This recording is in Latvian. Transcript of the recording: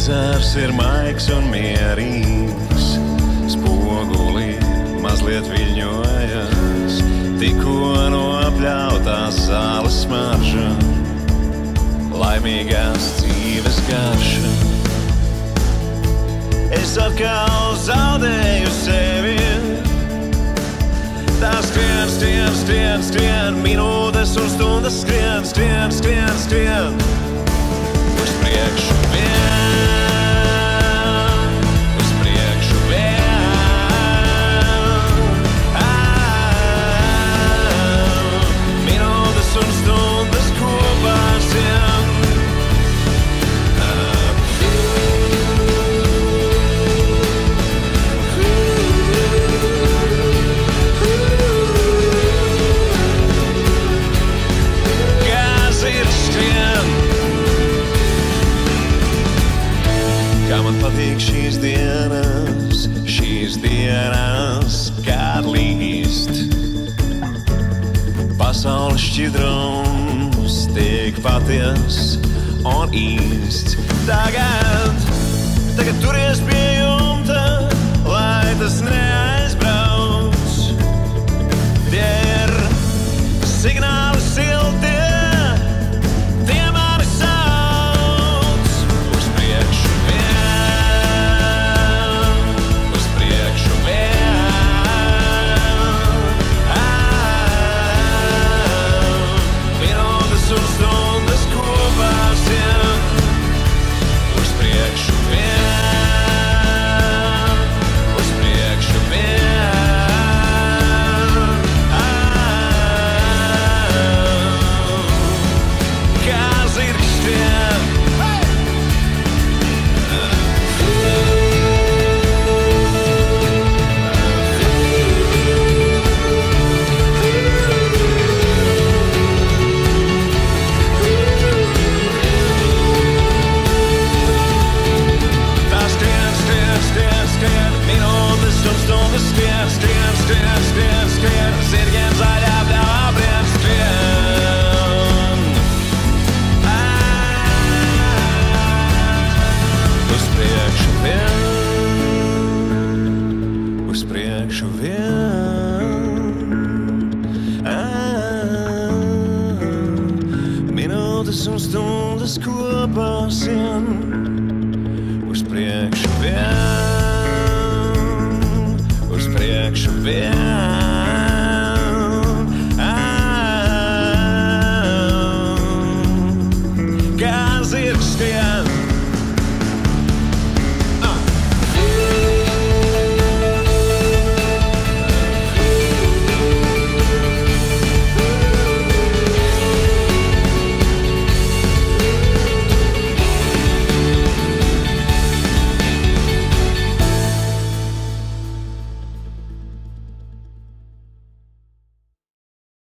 Ezers ir maigs un mierīgs, spogulī mazliet viļņojas, tikko nopļautās zāles smarža, laimīgās dzīves garša. Es atkal zaudēju sevi, tā skrien, minūtes un stundas skrien, uz priekšu minūtes un stundas kopā sien. Kā man patīk šīs dienas, kad līst. Pasaules šķidrums tik paties un īsts. Tagad turies pie jumta, lai tas neaizbrauc. Tie ir signāli silti. Zirgiem zaļā bļāvā brien skrien. Uz priekšu vien. Minūtes un stundas kopā sien. Uz priekšu vien.